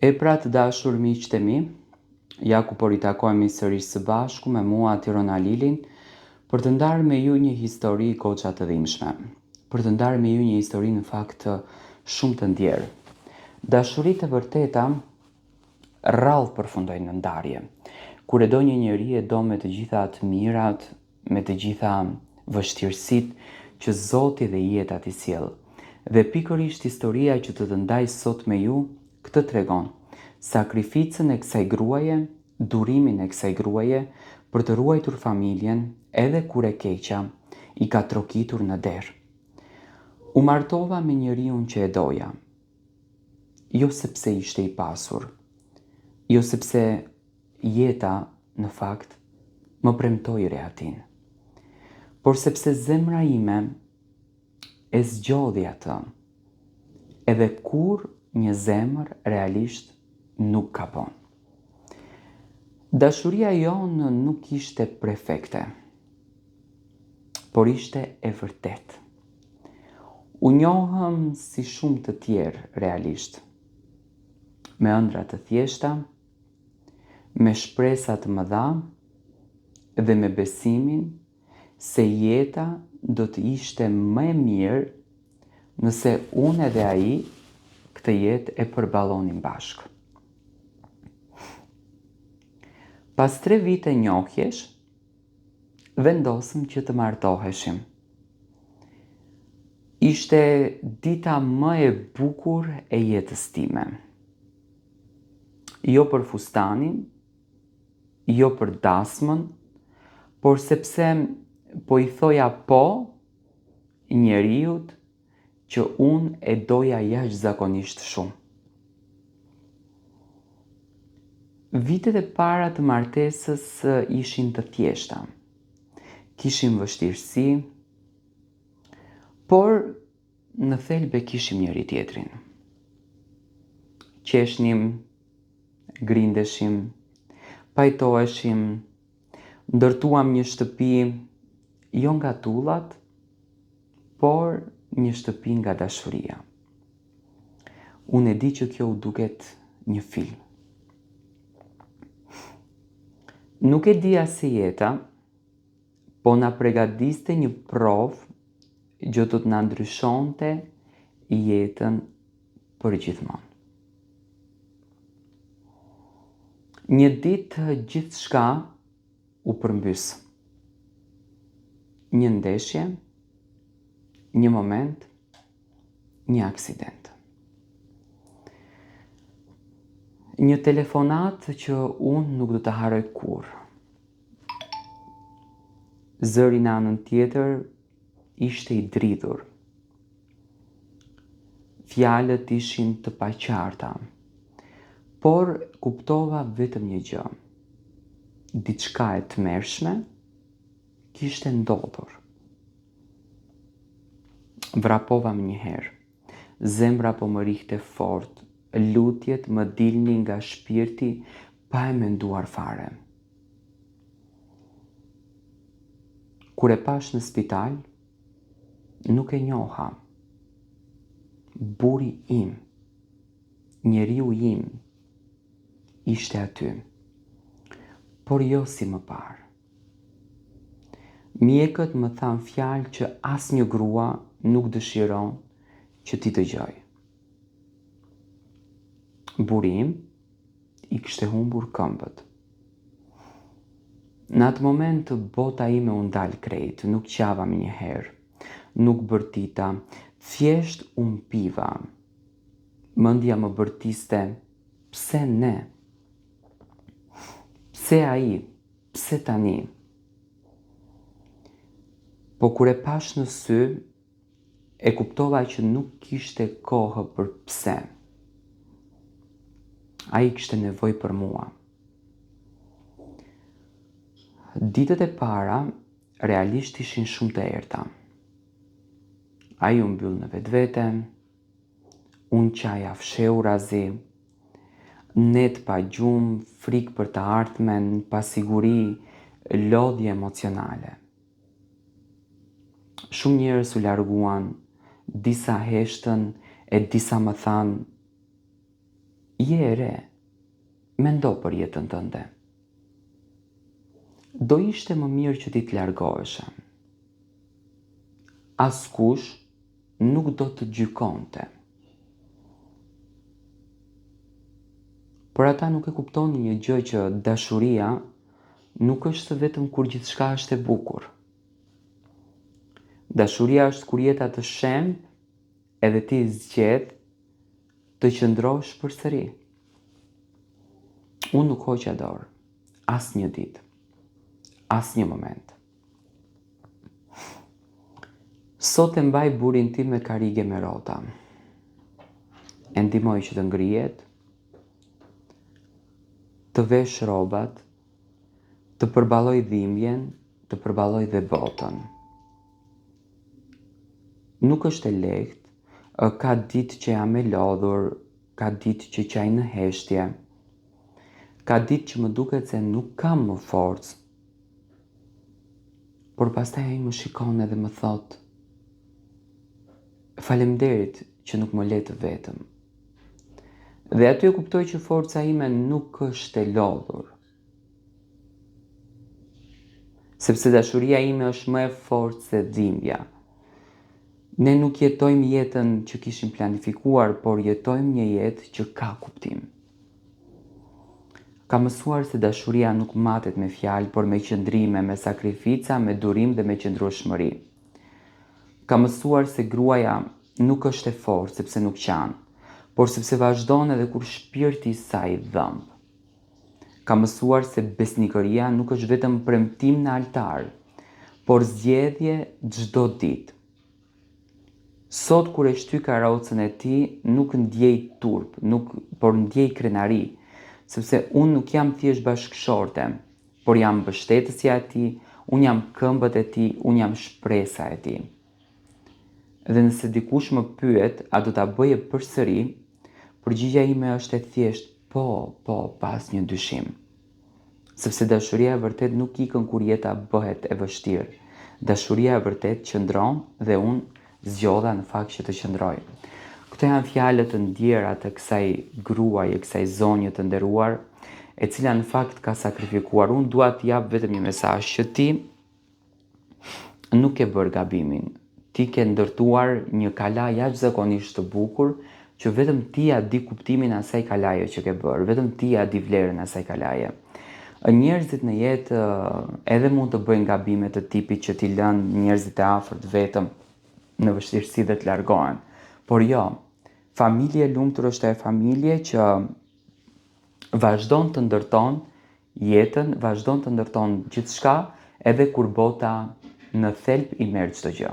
E pra të dashur miqtë e mi, ja ku po ritakojmë sërish së bashku me mua Tirona Lilin për të ndarë me ju një histori goxha të dhimbshme. Për të ndarë me ju një histori në fakt shumë të ndjerë. Dashuritë e vërteta rrallë përfundojnë në ndarje. Kur e do një njeri e do me të gjitha të mirat, me të gjitha vështirësitë që Zoti dhe jeta t'i sjell. Dhe pikërisht historia që të ndaj sot me ju këtë tregon sakrificën e kësaj gruaje, durimin e kësaj gruaje për të ruajtur familjen edhe kur e keqja i ka trokitur në derë. U martova me njeriun që e doja, jo sepse ishte i pasur, jo sepse jeta në fakt më premtoi rehatin, por sepse zemra ime e zgjodhi atë, edhe kur një zemër realisht nuk kapon. Dashuria jonë nuk ishte perfekte, por ishte e vërtet. U njohëm si shumë të tjerë realisht, me ëndra të thjeshta, me shpresa të mëdha dhe me besimin se jeta do të ishte më e mirë nëse unë edhe ai këtë jetë e përballonim bashkë. Pas 3 vite njohjesh, vendosëm që të martoheshim. Ishte dita më e bukur e jetës time. Jo për fustanin, jo për dasmën, por sepse po i thoja po njeriut që unë e doja jashtëzakonisht shumë. Vitet e para të martesës ishin të thjeshta. Kishim vështirësi, por në thelbe kishim njëri tjetrin. Qeshnim, grindeshim, pajtoheshim, ndërtuam një shtëpi jo nga tullat, por një shtëpi nga dashuria. Unë e di që kjo u duket një film. Nuk e dija se jeta, po na përgatiste një provë që do të na ndryshonte jetën për gjithmonë. Një ditë gjithçka u përmbys. Një ndeshje, një moment, një aksident. Një telefonat që unë nuk do të harroj kurrë. Zëri në anën tjetër ishte i dridhur. Fjalët ishin të paqarta, por kuptova vetëm një gjë. Diçka e tmerrshme kishte ndodhur. Vrapova më një herë. Zemra po më rihte fort. Lutjet më dilnin nga shpirti pa e menduar fare. Kur e pash në spital, nuk e njoha. Buri im, njeriu im, ishte aty, por jo si më parë. Mjekët më thanë fjalë që asnjë grua nuk dëshiron që ti dëgjoj. Buri im i kishte humbur këmbët. Në atë moment bota ime u ndal krejt, nuk qava më një herë, nuk bërtita, thjesht u mpiva. Mendja më bërtiste, pse ne? Pse ai? Pse tani? Po kur e pash në sy, e kuptova që nuk kishte kohë për pse. Ai kishte nevojë për mua. Ditët e para realisht ishin shumë të errta. Ai u mbyll në vetvete, unë qaja fsheu razi, net pa gjumë, frikë për të ardhmen, pasiguri, lodhje emocionale. Shumë njerëz u larguan, disa heshtën e disa më thanë, Je e re, mendo për jetën tënde. Do ishte më mirë që ti të largoheshe. Askush nuk do të gjykonte. Por ata nuk e kuptonin një gjë, që dashuria nuk është vetëm kur gjithçka është e bukur. Dashuria është kur jeta të shem edhe ti zgjedh të qëndrosh përsëri. Unë nuk hoqa dorë, as një ditë, as një moment. Sot e mbaj burin tim me karige me rota. E ndihmoj që të ngrihet, të vesh rrobat, të përballoj dhimbjen, të përballoj dhe botën. Nuk është e lehtë, ka ditë që jam e lodhur, ka ditë që qaj në heshtje, ka ditë që më duket se nuk kam më forcë, por pastaj ai më shikon edhe më thot: faleminderit që nuk më le të vetëm. Dhe aty e kuptoj që forca ime nuk është e lodhur. Sepse dashuria ime është më e fortë se dhimbja. Ne nuk jetojmë jetën që kishim planifikuar, por jetojmë një jetë që ka kuptim. Ka mësuar se dashuria nuk matet me fjalë, por me qëndrime, me sakrifica, me durim dhe me qëndrueshmëri. Ka mësuar se gruaja nuk është e fortë sepse nuk qan, por sepse vazhdon edhe kur shpirti i saj dhëmb. Ka mësuar se besnikëria nuk është vetëm premtim në altar, por zgjedhje çdo ditë. Sot kur e shty karrocën e tij, nuk ndjej turp, por ndjej krenari, sepse unë nuk jam thjesht bashkëshorte, por jam mbështetësja e tij, unë jam këmbët e tij, unë jam shpresa e tij. Dhe nëse dikush më pyet, a do ta bëje përsëri, përgjigjja ime është e thjesht po, pas një dyshim. Sepse dashuria e vërtet nuk ikën kur jeta bëhet e vështirë. Dashuria e vërtet qëndron dhe unë zgjodha në fakt që të qëndroj. Këto janë fjalët të ndjera të kësaj gruaje, kësaj zonje të nderuar, e cila në fakt ka sakrifikuar. Unë dua të jap vetëm një mesazh që ti nuk e bër gabimin. Ti ke ndërtuar një kala jashtëzakonisht të bukur, që vetëm ti ja di kuptimin asaj kalaje që ke bërë, vetëm ti ja di vlerën asaj kalaje. Njerëzit në jetë edhe mund të bëjnë gabime të tipit që t'i lënë njerëzit e afërt vetëm në vështirësi dhe të largohen. Por jo, familje e lumtur është e familje që vazhdon të ndërton jetën, vazhdon të ndërton gjithçka, edhe kur bota në thelb i merr çdo gjë.